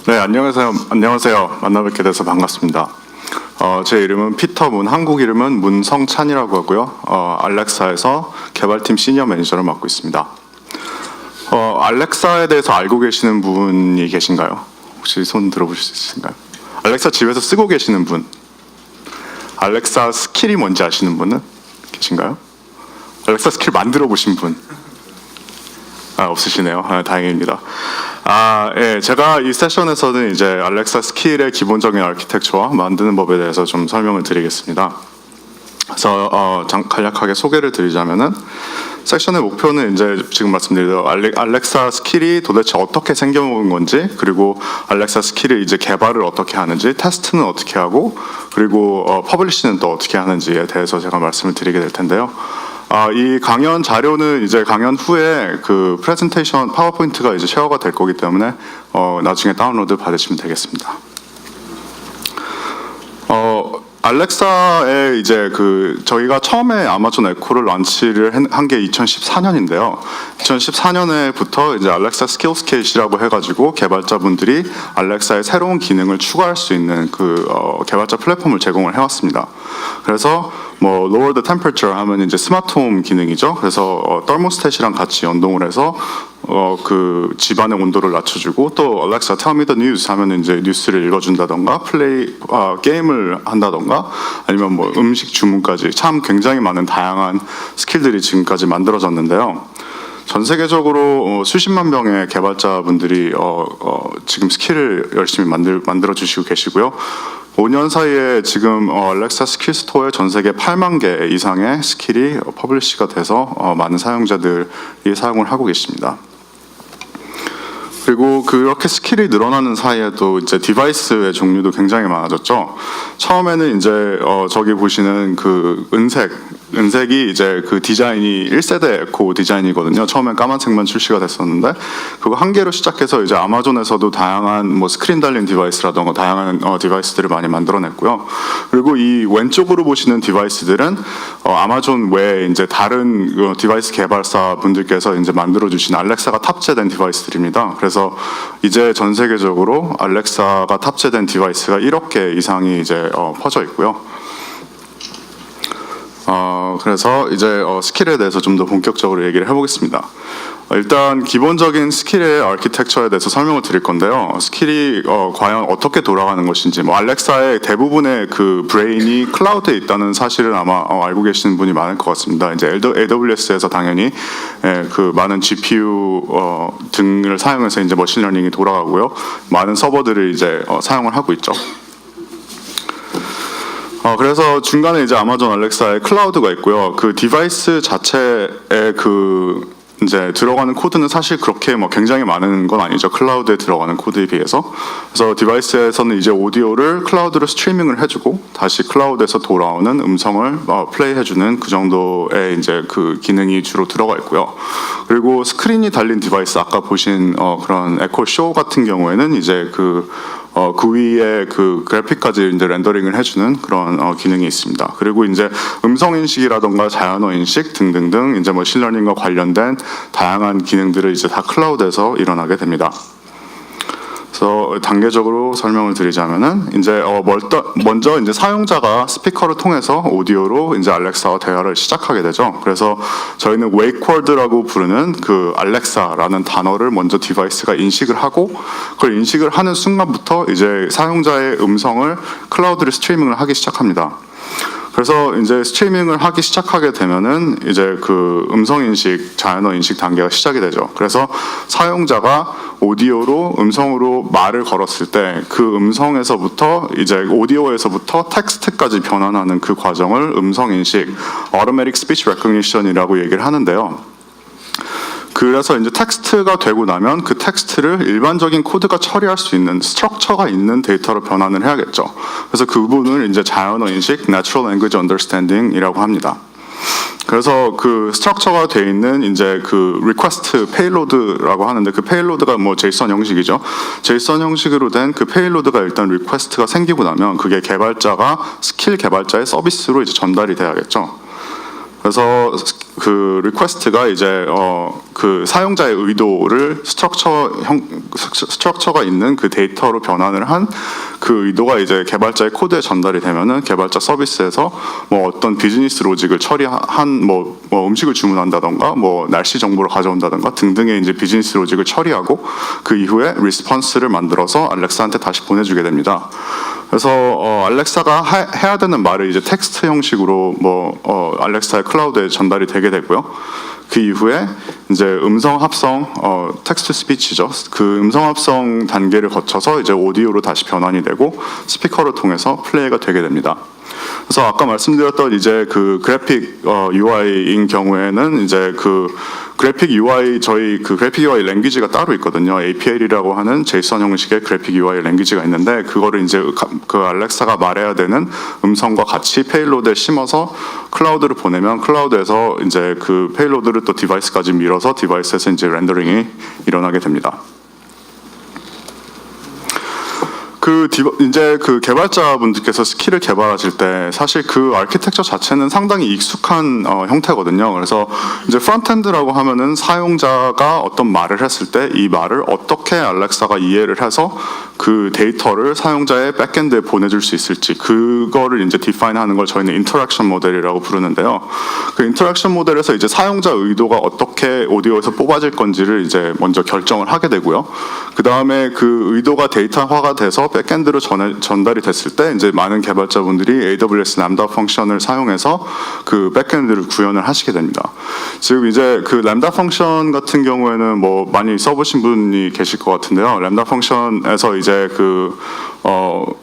네, 안녕하세요. 만나뵙게 돼서 반갑습니다. 제 이름은 피터 문, 한국 이름은 문성찬이라고 하고요. 알렉사에서 개발팀 시니어 매니저를 맡고 있습니다. 알렉사에 대해서 알고 계시는 분이 계신가요? 혹시 손 들어보실 수 있으신가요? 알렉사 집에서 쓰고 계시는 분, 알렉사 스킬이 뭔지 아시는 분은 계신가요? 알렉사 스킬 만들어 보신 분? 없으시네요. 다행입니다. 예, 제가 이 세션에서는 이제 알렉사 스킬의 기본적인 아키텍처와 만드는 법에 대해서 좀 설명을 드리겠습니다. 그래서 간략하게 소개를 드리자면은 섹션의 목표는 이제 지금 말씀드린 알렉사 스킬이 도대체 어떻게 생겨온 건지, 그리고 알렉사 스킬이 이제 개발을 어떻게 하는지, 테스트는 어떻게 하고, 그리고 퍼블리시는 또 어떻게 하는지에 대해서 제가 말씀을 드리게 될 텐데요. 이 강연 자료는 이제 강연 후에 그 프레젠테이션 파워포인트가 이제 쉐어가 될 거기 때문에 나중에 다운로드 받으시면 되겠습니다. 알렉사에 이제 저희가 처음에 아마존 에코를 런치를 한 게 2014년인데요. 2014년에부터 이제 알렉사 스킬스케이트라고 해가지고 개발자분들이 알렉사의 새로운 기능을 추가할 수 있는 개발자 플랫폼을 제공을 해왔습니다. 그래서 뭐 lower the temperature 하면 이제 스마트홈 기능이죠. 그래서 더모스탯이랑 같이 연동을 해서 그 집안의 온도를 낮춰주고, 또 Alexa tell me the news 하면 이제 뉴스를 읽어준다던가 게임을 한다던가, 아니면 뭐 음식 주문까지 참 굉장히 많은 다양한 스킬들이 지금까지 만들어졌는데요. 전 세계적으로 수십만 명의 개발자분들이 지금 스킬을 열심히 만들어 주시고 계시고요. 5년 사이에 지금 알렉사 스킬 스토어에 전 세계 8만 개 이상의 스킬이 퍼블리시가 돼서 많은 사용자들이 사용을 하고 계십니다. 그리고 그렇게 스킬이 늘어나는 사이에도 이제 디바이스의 종류도 굉장히 많아졌죠. 처음에는 이제 저기 보시는 그 은색이 이제 그 디자인이 1세대 에코 디자인이거든요. 처음엔 까만색만 출시가 됐었는데, 그거 한 개로 시작해서 이제 아마존에서도 다양한 뭐 스크린 달린 디바이스라던가 다양한 디바이스들을 많이 만들어냈고요. 그리고 이 왼쪽으로 보시는 디바이스들은 아마존 외에 이제 다른 디바이스 개발사 분들께서 이제 만들어주신 알렉사가 탑재된 디바이스들입니다. 그래서 이제 전 세계적으로 알렉사가 탑재된 디바이스가 1억 개 이상이 이제 퍼져 있고요. 그래서 이제 스킬에 대해서 좀 더 본격적으로 얘기를 해보겠습니다. 일단 기본적인 스킬의 아키텍처에 대해서 설명을 드릴 건데요. 스킬이 과연 어떻게 돌아가는 것인지, 뭐 알렉사의 대부분의 그 브레인이 클라우드에 있다는 사실을 아마 알고 계시는 분이 많을 것 같습니다. 이제 AWS에서 당연히 그 많은 GPU 등을 사용해서 이제 머신러닝이 돌아가고요. 많은 서버들을 이제 사용을 하고 있죠. 그래서 중간에 이제 아마존 알렉사의 클라우드가 있고요. 그 디바이스 자체에 이제 들어가는 코드는 사실 그렇게 뭐 굉장히 많은 건 아니죠. 클라우드에 들어가는 코드에 비해서. 그래서 디바이스에서는 이제 오디오를 클라우드로 스트리밍을 해주고 다시 클라우드에서 돌아오는 음성을 플레이해주는 그 정도의 이제 그 기능이 주로 들어가 있고요. 그리고 스크린이 달린 디바이스, 아까 보신 그런 에코 쇼 같은 경우에는 이제 그 위에 그 그래픽까지 이제 렌더링을 해주는 그런 기능이 있습니다. 그리고 이제 음성 인식이라던가 자연어 인식 등등등 이제 뭐 머신러닝과 관련된 다양한 기능들을 이제 다 클라우드에서 일어나게 됩니다. 그래서 단계적으로 설명을 드리자면은 이제 먼저 이제 사용자가 스피커를 통해서 오디오로 이제 알렉사와 대화를 시작하게 되죠. 그래서 저희는 웨이크워드라고 부르는 그 알렉사라는 단어를 먼저 디바이스가 인식을 하고, 그걸 인식을 하는 순간부터 이제 사용자의 음성을 클라우드로 스트리밍을 하기 시작합니다. 그래서 이제 스트리밍을 하기 시작하게 되면은 이제 그 음성 인식, 자연어 인식 단계가 시작이 되죠. 그래서 사용자가 오디오로 음성으로 말을 걸었을 때 그 음성에서부터 이제 오디오에서부터 텍스트까지 변환하는 그 과정을 음성 인식, Automatic Speech Recognition이라고 얘기를 하는데요. 그래서 이제 텍스트가 되고 나면 그 텍스트를 일반적인 코드가 처리할 수 있는 스트럭처가 있는 데이터로 변환을 해야겠죠. 그래서 그 부분을 이제 자연어 인식, Natural Language Understanding이라고 합니다. 그래서 그 스트럭처가 돼 있는 이제 그 리퀘스트 페일로드라고 하는데, 그 페일로드가 뭐 제이슨 형식이죠. 제이슨 형식으로 된 그 페일로드가 일단 리퀘스트가 생기고 나면 그게 스킬 개발자의 서비스로 이제 전달이 돼야겠죠. 그래서 그 리퀘스트가 이제 그 사용자의 의도를 스트럭처가 있는 그 데이터로 변환을 한 그 의도가 이제 개발자의 코드에 전달이 되면은 개발자 서비스에서 뭐 어떤 비즈니스 로직을 처리한 뭐 음식을 주문한다던가 뭐 날씨 정보를 가져온다던가 등등의 이제 비즈니스 로직을 처리하고 그 이후에 리스폰스를 만들어서 알렉사한테 다시 보내주게 됩니다. 그래서 알렉사가 해야 되는 말을 이제 텍스트 형식으로 알렉사의 클라우드에 전달이 되게 되고요. 그 이후에 이제 음성 합성, 텍스트 스피치죠. 그 음성 합성 단계를 거쳐서 이제 오디오로 다시 변환이 되고 스피커를 통해서 플레이가 되게 됩니다. 그래서 아까 말씀드렸던 이제 그 그래픽 UI인 경우에는 이제 그 그래픽 UI 저희 그 그래픽 UI 랭귀지가 따로 있거든요. APL이라고 하는 제이슨 형식의 그래픽 UI 랭귀지가 있는데 그거를 이제 그 알렉사가 말해야 되는 음성과 같이 페일로드에 심어서 클라우드를 보내면 클라우드에서 이제 그 페일로드를 또 디바이스까지 밀어서 디바이스에서 이제 렌더링이 일어나게 됩니다. 이제 그 개발자분들께서 스킬을 개발하실 때 사실 그 아키텍처 자체는 상당히 익숙한 형태거든요. 그래서 이제 프론트엔드라고 하면은 사용자가 어떤 말을 했을 때 이 말을 어떻게 알렉사가 이해를 해서 그 데이터를 사용자의 백엔드에 보내줄 수 있을지 그거를 이제 디파인하는 걸 저희는 인터랙션 모델이라고 부르는데요. 그 인터랙션 모델에서 이제 사용자 의도가 어떻게 오디오에서 뽑아질 건지를 이제 먼저 결정을 하게 되고요. 그 다음에 그 의도가 데이터화가 돼서 백엔드로 전달이 됐을 때 이제 많은 개발자분들이 AWS 램다 펑션을 사용해서 그 백엔드를 구현을 하시게 됩니다. 지금 이제 그 램다 펑션 같은 경우에는 뭐 많이 써보신 분이 계실 것 같은데요. 램다 펑션에서 이제 그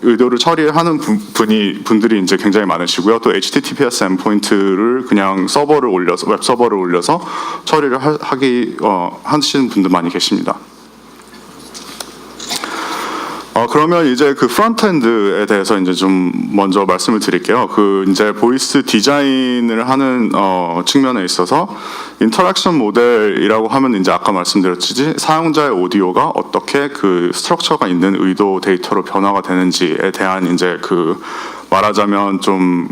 의도를 처리하는 분들이 이제 굉장히 많으시고요. 또 HTTPS 엔포인트를 그냥 서버를 올려서 웹 서버를 올려서 처리를 하시는 분들 많이 계십니다. 그러면 이제 그 프론트엔드에 대해서 이제 좀 먼저 말씀을 드릴게요. 그 이제 보이스 디자인을 하는 측면에 있어서 인터랙션 모델이라고 하면 이제 아까 말씀드렸듯이 사용자의 오디오가 어떻게 그 스트럭처가 있는 의도 데이터로 변화가 되는지에 대한 이제 그 말하자면 좀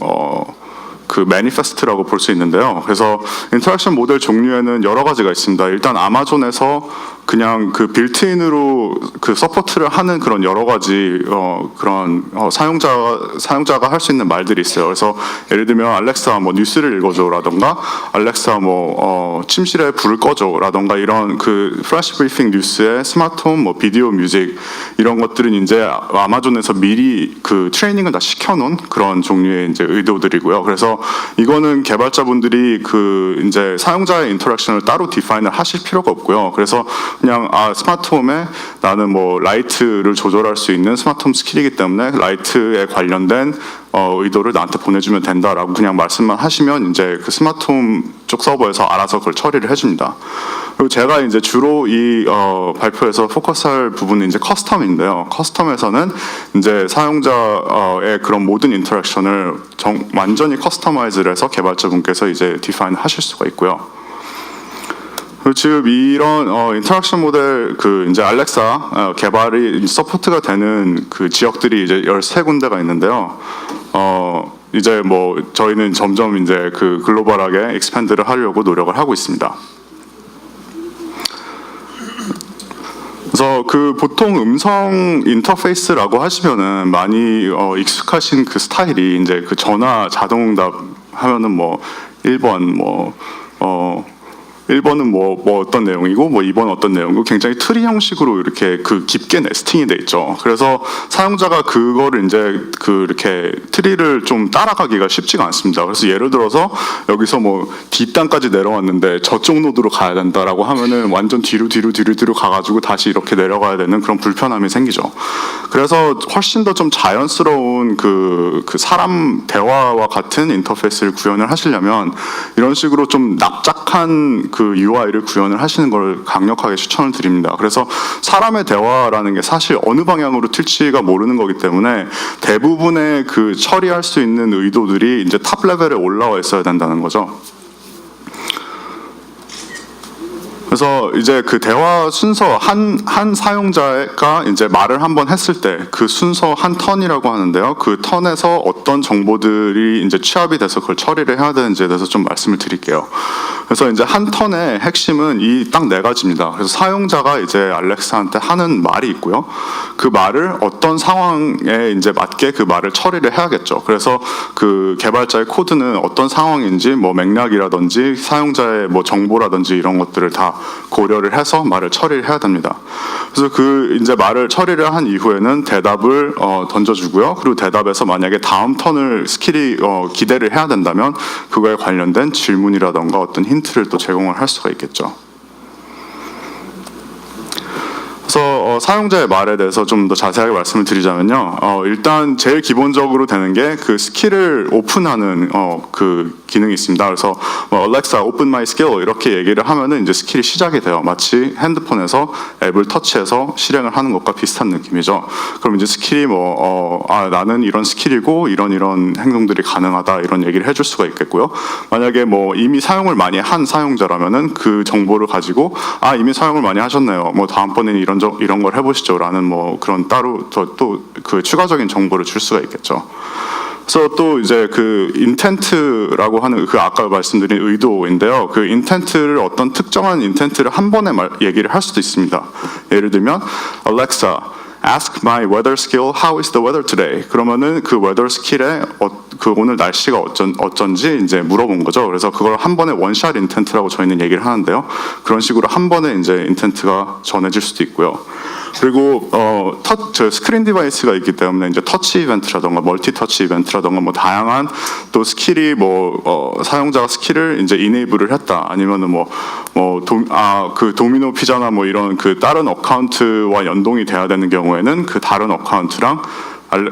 그 매니페스트라고 볼 수 있는데요. 그래서 인터랙션 모델 종류에는 여러 가지가 있습니다. 일단 아마존에서 그냥 그 빌트인으로 그 서포트를 하는 그런 여러 가지 그런 사용자가 할 수 있는 말들이 있어요. 그래서 예를 들면 알렉사 뭐 뉴스를 읽어줘라던가 알렉사 뭐 침실에 불을 꺼줘라던가 이런 그 플래시 브리핑 뉴스에 스마트홈 뭐 비디오 뮤직 이런 것들은 이제 아마존에서 미리 그 트레이닝을 다 시켜놓은 그런 종류의 이제 의도들이고요. 그래서 이거는 개발자분들이 그 이제 사용자의 인터랙션을 따로 디파인을 하실 필요가 없고요. 그래서 그냥 스마트홈에 나는 뭐 라이트를 조절할 수 있는 스마트홈 스킬이기 때문에 라이트에 관련된 의도를 나한테 보내주면 된다라고 그냥 말씀만 하시면 이제 그 스마트홈 쪽 서버에서 알아서 그걸 처리를 해줍니다. 그리고 제가 이제 주로 이 발표에서 포커스할 부분은 이제 커스텀인데요. 커스텀에서는 이제 사용자의 그런 모든 인터랙션을 완전히 커스터마이즈를 해서 개발자분께서 이제 디파인 하실 수가 있고요. 지금 이런 인터랙션 모델 그 이제 알렉사 개발이 서포트가 되는 그 지역들이 이제 13군데가 있는데요. 이제 뭐 저희는 점점 이제 그 글로벌하게 익스팬드를 하려고 노력을 하고 있습니다. 그래서 그 보통 음성 인터페이스라고 하시면은 많이 익숙하신 그 스타일이 이제 그 전화 자동응답 하면은 뭐 1번 1번은 뭐 어떤 내용이고 뭐 2번은 어떤 내용이고 굉장히 트리 형식으로 이렇게 그 깊게 네스팅이 돼 있죠. 그래서 사용자가 그거를 이제 그 이렇게 트리를 좀 따라가기가 쉽지가 않습니다. 그래서 예를 들어서 여기서 뭐 뒷단까지 내려왔는데 저쪽 노드로 가야 된다라고 하면은 완전 뒤로 가가지고 다시 이렇게 내려가야 되는 그런 불편함이 생기죠. 그래서 훨씬 더 좀 자연스러운 그 사람 대화와 같은 인터페이스를 구현을 하시려면 이런 식으로 좀 납작한 그 UI를 구현을 하시는 걸 강력하게 추천을 드립니다. 그래서 사람의 대화라는 게 사실 어느 방향으로 튈지가 모르는 거기 때문에 대부분의 그 처리할 수 있는 의도들이 이제 탑 레벨에 올라와 있어야 된다는 거죠. 그래서 이제 그 대화 순서 한 사용자가 이제 말을 한번 했을 때 그 순서 한 턴이라고 하는데요. 그 턴에서 어떤 정보들이 이제 취합이 돼서 그걸 처리를 해야 되는지에 대해서 좀 말씀을 드릴게요. 그래서 이제 한 턴의 핵심은 이 딱 네 가지입니다. 그래서 사용자가 이제 알렉사한테 하는 말이 있고요. 그 말을 어떤 상황에 이제 맞게 그 말을 처리를 해야겠죠. 그래서 그 개발자의 코드는 어떤 상황인지 뭐 맥락이라든지 사용자의 뭐 정보라든지 이런 것들을 다 고려를 해서 말을 처리를 해야 됩니다. 그래서 그 이제 말을 처리를 한 이후에는 대답을 던져주고요. 그리고 대답에서 만약에 다음 턴을 스킬이 기대를 해야 된다면 그거에 관련된 질문이라던가 어떤 힌트를 또 제공을 할 수가 있겠죠. 그래서 사용자의 말에 대해서 좀 더 자세하게 말씀을 드리자면요. 일단 제일 기본적으로 되는 게 그 스킬을 오픈하는 그 기능이 있습니다. 그래서 뭐 Alexa, open my skill 이렇게 얘기를 하면은 이제 스킬이 시작이 돼요. 마치 핸드폰에서 앱을 터치해서 실행을 하는 것과 비슷한 느낌이죠. 그럼 이제 스킬이 나는 이런 스킬이고 이런 행동들이 가능하다 이런 얘기를 해줄 수가 있겠고요. 만약에 뭐 이미 사용을 많이 한 사용자라면은 그 정보를 가지고 이미 사용을 많이 하셨네요. 뭐 다음번에는 이런 걸 해보시죠라는 뭐 그런 따로 또 그 추가적인 정보를 줄 수가 있겠죠. 그래서 또 이제 그 인텐트라고 하는 그 아까 말씀드린 의도인데요. 그 인텐트를 어떤 특정한 인텐트를 한 번에 얘기를 할 수도 있습니다. 예를 들면 Alexa, ask my weather skill how is the weather today. 그러면은 그 weather skill에 그 오늘 날씨가 어쩐지 이제 물어본 거죠. 그래서 그걸 한 번에 원샷 인텐트라고 저희는 얘기를 하는데요. 그런 식으로 한 번에 이제 인텐트가 전해질 수도 있고요. 그리고 스크린 디바이스가 있기 때문에 이제 터치 이벤트라던가 멀티 터치 이벤트라던가 뭐 다양한 또 스킬이 사용자가 스킬을 이제 이네이블을 했다 아니면은 그 도미노 피자나 뭐 이런 그 다른 어카운트와 연동이 돼야 되는 경우에는 그 다른 어카운트랑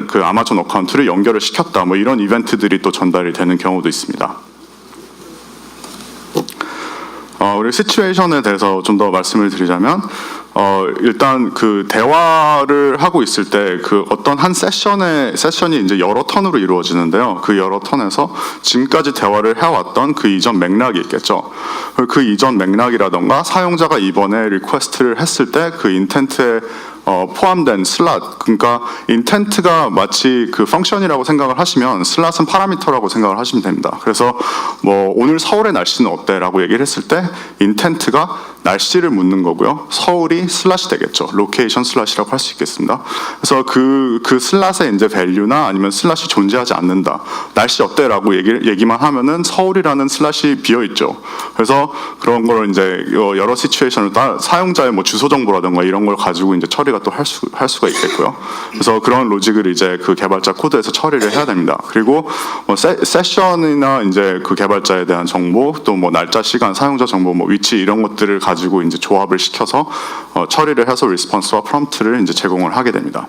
그 아마존 어카운트를 연결을 시켰다 뭐 이런 이벤트들이 또 전달이 되는 경우도 있습니다. 우리 시츄에이션에 대해서 좀 더 말씀을 드리자면 일단 그 대화를 하고 있을 때 그 어떤 한 세션이 이제 여러 턴으로 이루어지는데요. 그 여러 턴에서 지금까지 대화를 해왔던 그 이전 맥락이 있겠죠. 그 이전 맥락이라던가 사용자가 이번에 리퀘스트를 했을 때 그 인텐트에 포함된 슬롯, 그러니까 인텐트가 마치 그 펑션이라고 생각을 하시면 슬롯은 파라미터라고 생각을 하시면 됩니다. 그래서 뭐 오늘 서울의 날씨는 어때라고 얘기를 했을 때 인텐트가 날씨를 묻는 거고요. 서울이 슬롯이 되겠죠. 로케이션 슬롯이라고 할 수 있겠습니다. 그래서 그 슬롯의 이제 밸류나 아니면 슬롯이 존재하지 않는다. 날씨 어때라고 얘기만 하면은 서울이라는 슬롯이 비어 있죠. 그래서 그런 걸 이제 여러 시츄에이션을 따라 사용자의 뭐 주소 정보라든가 이런 걸 가지고 이제 처리가 또 할 수가 있겠고요. 그래서 그런 로직을 이제 그 개발자 코드에서 처리를 해야 됩니다. 그리고 뭐 세션이나 이제 그 개발자에 대한 정보, 또 뭐 날짜, 시간, 사용자 정보, 뭐 위치 이런 것들을 가지고 이제 조합을 시켜서 처리를 해서 리스폰스와 프롬프트를 이제 제공을 하게 됩니다.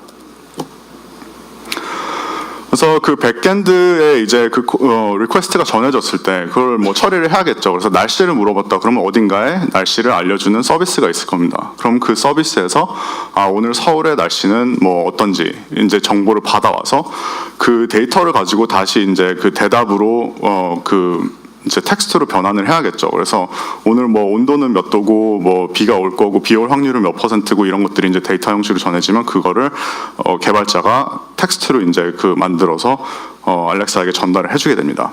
그래서 그 백엔드에 이제 그 리퀘스트가 전해졌을 때 그걸 뭐 처리를 해야겠죠. 그래서 날씨를 물어봤다. 그러면 어딘가에 날씨를 알려주는 서비스가 있을 겁니다. 그럼 그 서비스에서 오늘 서울의 날씨는 뭐 어떤지 이제 정보를 받아와서 그 데이터를 가지고 다시 이제 그 대답으로 이제 텍스트로 변환을 해야겠죠. 그래서 오늘 뭐 온도는 몇 도고 뭐 비가 올 거고 비 올 확률은 몇 %고 이런 것들이 이제 데이터 형식으로 전해지면 그거를 개발자가 텍스트로 이제 그 만들어서 알렉사에게 전달을 해주게 됩니다.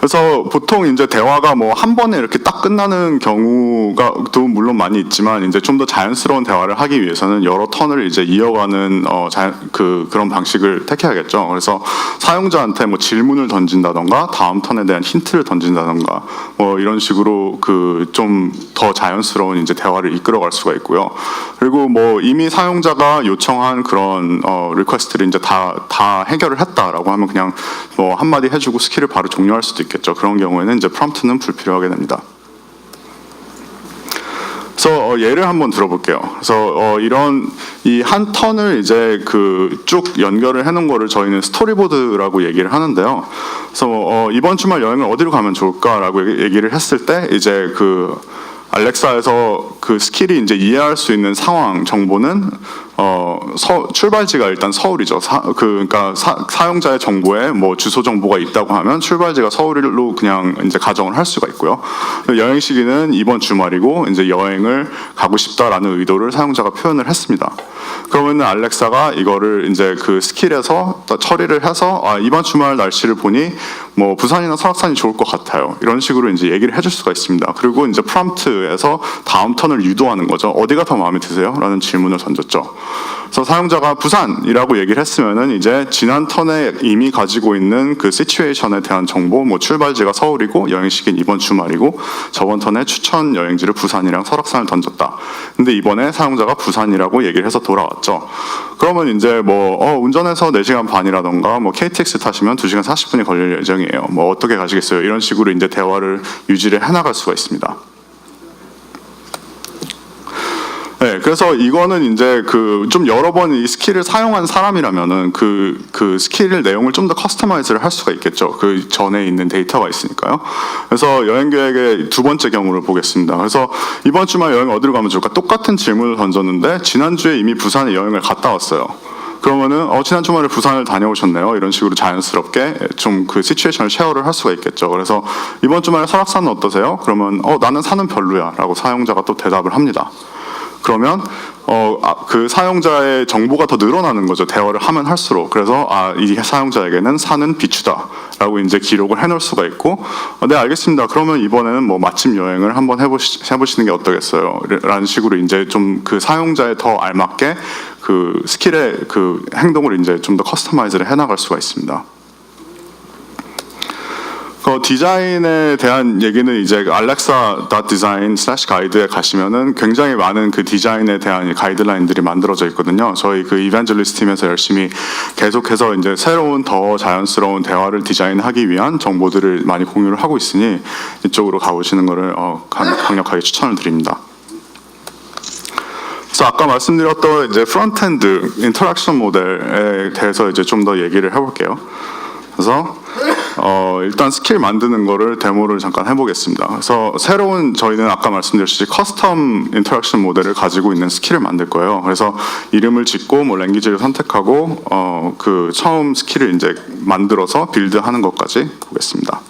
그래서 보통 이제 대화가 뭐 한 번에 이렇게 딱 끝나는 경우가 또 물론 많이 있지만 이제 좀 더 자연스러운 대화를 하기 위해서는 여러 턴을 이제 이어가는 그런 방식을 택해야겠죠. 그래서 사용자한테 뭐 질문을 던진다던가 다음 턴에 대한 힌트를 던진다던가 뭐 이런 식으로 그 좀 더 자연스러운 이제 대화를 이끌어갈 수가 있고요. 그리고 뭐 이미 사용자가 요청한 그런 리퀘스트를 이제 다 해결을 했다라고 하면 그냥 뭐 한마디 해주고 스킬을 바로 종료할 수도 있겠죠. 그런 경우에는 이제 프롬프트는 불필요하게 됩니다. 그래서 예를 한번 들어볼게요. 그래서 이런 이 한 턴을 이제 그 쭉 연결을 해놓은 거를 저희는 스토리보드라고 얘기를 하는데요. 그래서 이번 주말 여행을 어디로 가면 좋을까라고 얘기를 했을 때 이제 그 알렉사에서 그 스킬이 이제 이해할 수 있는 상황 정보는 출발지가 일단 서울이죠. 그러니까 사용자의 정보에 뭐 주소 정보가 있다고 하면 출발지가 서울로 그냥 이제 가정을 할 수가 있고요. 여행 시기는 이번 주말이고 이제 여행을 가고 싶다라는 의도를 사용자가 표현을 했습니다. 그러면 알렉사가 이거를 이제 그 스킬에서 처리를 해서 이번 주말 날씨를 보니 뭐 부산이나 설악산이 좋을 것 같아요. 이런 식으로 이제 얘기를 해줄 수가 있습니다. 그리고 이제 프롬프트에서 다음 턴을 유도하는 거죠. 어디가 더 마음에 드세요? 라는 질문을 던졌죠. 그래서 사용자가 부산이라고 얘기를 했으면은 이제 지난 턴에 이미 가지고 있는 그 시츄에이션에 대한 정보, 뭐 출발지가 서울이고 여행 시기는 이번 주말이고 저번 턴에 추천 여행지를 부산이랑 설악산을 던졌다. 근데 이번에 사용자가 부산이라고 얘기를 해서 돌아왔죠. 그러면 이제 뭐 운전해서 4시간 반이라던가 뭐 KTX 타시면 2시간 40분이 걸릴 예정이에요. 뭐 어떻게 가시겠어요? 이런 식으로 이제 대화를 유지를 해나갈 수가 있습니다. 네, 그래서 이거는 이제 그 좀 여러 번 이 스킬을 사용한 사람이라면은 그 스킬 내용을 좀 더 커스터마이즈를 할 수가 있겠죠. 그 전에 있는 데이터가 있으니까요. 그래서 여행 계획의 두 번째 경우를 보겠습니다. 그래서 이번 주말 여행 어디로 가면 좋을까? 똑같은 질문을 던졌는데 지난주에 이미 부산에 여행을 갔다 왔어요. 그러면은 지난 주말에 부산을 다녀오셨네요. 이런 식으로 자연스럽게 좀 그 시츄에이션을 쉐어를 할 수가 있겠죠. 그래서 이번 주말에 설악산은 어떠세요? 그러면 나는 산은 별로야라고 사용자가 또 대답을 합니다. 그러면 그 사용자의 정보가 더 늘어나는 거죠. 대화를 하면 할수록. 그래서 이 사용자에게는 산은 비추다라고 이제 기록을 해놓을 수가 있고, 네 알겠습니다. 그러면 이번에는 뭐 맛집 여행을 한번 해보시는 게 어떠겠어요? 라는 식으로 이제 좀 그 사용자에 더 알맞게 그 스킬의 그 행동을 이제 좀 더 커스터마이즈를 해나갈 수가 있습니다. 디자인에 대한 얘기는 이제 alexa.design/guide에 가시면은 굉장히 많은 그 디자인에 대한 가이드라인들이 만들어져 있거든요. 저희 그 이벤젤리스트 팀에서 열심히 계속해서 이제 새로운 더 자연스러운 대화를 디자인하기 위한 정보들을 많이 공유를 하고 있으니 이쪽으로 가보시는 것을 강력하게 추천을 드립니다. 그래서 아까 말씀드렸던 이제 프론트엔드 인터랙션 모델에 대해서 이제 좀 더 얘기를 해볼게요. 그래서 일단 스킬 만드는 거를 데모를 잠깐 해보겠습니다. 그래서 새로운 저희는 아까 말씀드렸듯이 커스텀 인터랙션 모델을 가지고 있는 스킬을 만들 거예요. 그래서 이름을 짓고 뭐 랭귀지를 선택하고 그 처음 스킬을 이제 만들어서 빌드하는 것까지 보겠습니다.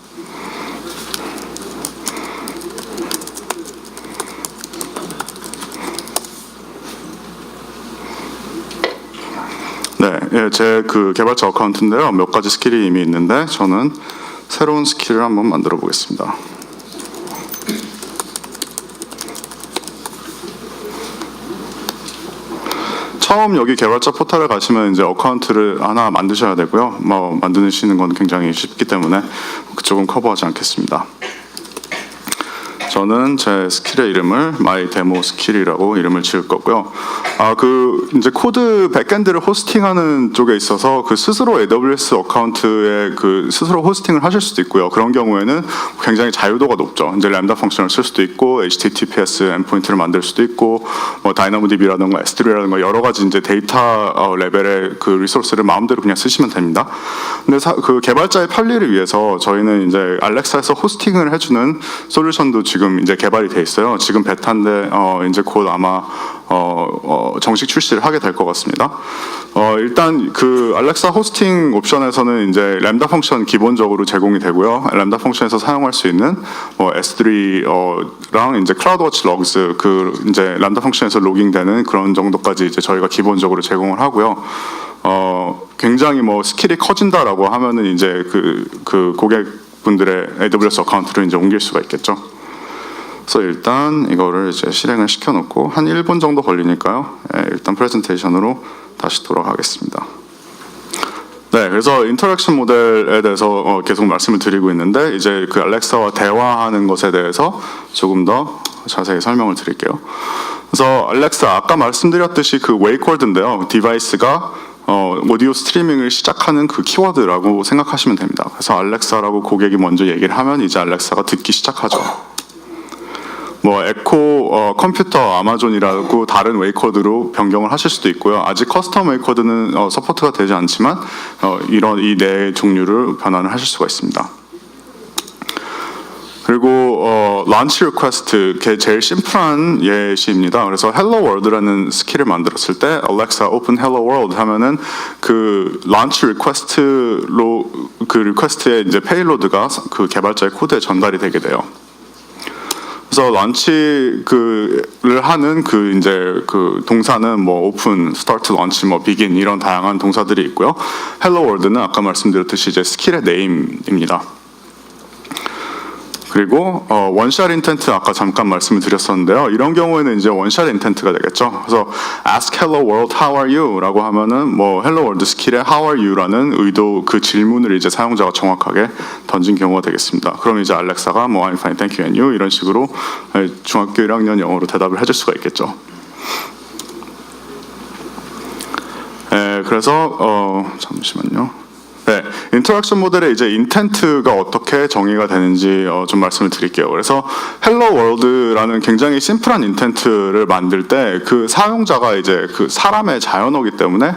네, 제 그 개발자 어카운트인데요. 몇 가지 스킬이 이미 있는데 저는 새로운 스킬을 한번 만들어 보겠습니다. 처음 여기 개발자 포털에 가시면 이제 어카운트를 하나 만드셔야 되고요. 뭐 만드시는 건 굉장히 쉽기 때문에 그쪽은 커버하지 않겠습니다. 저는 제 스킬의 이름을 my demo skill이라고 이름을 지을 거고요. 그 이제 코드 백엔드를 호스팅하는 쪽에 있어서 그 스스로 AWS 어카운트에 그 스스로 호스팅을 하실 수도 있고요. 그런 경우에는 굉장히 자유도가 높죠. 이제 램다 펑션을 쓸 수도 있고 HTTPS 엔포인트를 만들 수도 있고 뭐 다이나모DB라든가 S3라든가 여러 가지 이제 데이터 레벨의 그 리소스를 마음대로 그냥 쓰시면 됩니다. 근데 그 개발자의 편리를 위해서 저희는 이제 알렉사에서 호스팅을 해주는 솔루션도 지금 이제 개발이 돼 있어요. 지금 베타인데 이제 곧 아마 정식 출시를 하게 될 것 같습니다. 일단 그 알렉사 호스팅 옵션에서는 이제 램다 펑션 기본적으로 제공이 되고요. 램다 펑션에서 사용할 수 있는 S3랑 이제 클라우드워치 러그스 그 이제 램다 펑션에서 로깅되는 그런 정도까지 이제 저희가 기본적으로 제공을 하고요. 굉장히 뭐 스킬이 커진다라고 하면은 이제 그 고객분들의 AWS 어카운트로 이제 옮길 수가 있겠죠. 그래서 일단 이거를 이제 실행을 시켜놓고 한 1분 정도 걸리니까요. 일단 프레젠테이션으로 다시 돌아가겠습니다. 네, 그래서 인터랙션 모델에 대해서 계속 말씀을 드리고 있는데 이제 그 알렉사와 대화하는 것에 대해서 조금 더 자세히 설명을 드릴게요. 그래서 알렉사 아까 말씀드렸듯이 그 웨이코드인데요. 디바이스가 오디오 스트리밍을 시작하는 그 키워드라고 생각하시면 됩니다. 그래서 알렉사라고 고객이 먼저 얘기를 하면 이제 알렉사가 듣기 시작하죠. 뭐 에코 컴퓨터 아마존이라고 다른 웨이코드로 변경을 하실 수도 있고요. 아직 커스텀 웨이코드는 서포트가 되지 않지만 이런 이 네 종류를 변환을 하실 수가 있습니다. 그리고 launch request 제일 심플한 예시입니다. 그래서 hello world라는 스킬을 만들었을 때 Alexa open hello world 하면은 그 launch request로 그 리퀘스트의 이제 페이로드가 그 개발자의 코드에 전달이 되게 돼요. 그래서 런치를 하는 그 이제 그 동사는 뭐 오픈, 스타트, 런치, 뭐 비긴 이런 다양한 동사들이 있고요. 헬로 월드는 아까 말씀드렸듯이 이제 스킬의 네임입니다. 그리고 원샷 인텐트 아까 잠깐 말씀을 드렸었는데요. 이런 경우에는 이제 원샷 인텐트가 되겠죠. 그래서 ask hello world how are you?라고 하면은 뭐 hello world 스킬에 how are you?라는 의도 그 질문을 이제 사용자가 정확하게 던진 경우가 되겠습니다. 그럼 이제 알렉사가 뭐 I'm fine, thank you, and you 이런 식으로 중학교 1학년 영어로 대답을 해줄 수가 있겠죠. 그래서 잠시만요. 네, 인터랙션 모델의 이제 인텐트가 어떻게 정의가 되는지 좀 말씀을 드릴게요. 그래서 헬로 월드라는 굉장히 심플한 인텐트를 만들 때 그 사용자가 이제 그 사람의 자연어기 때문에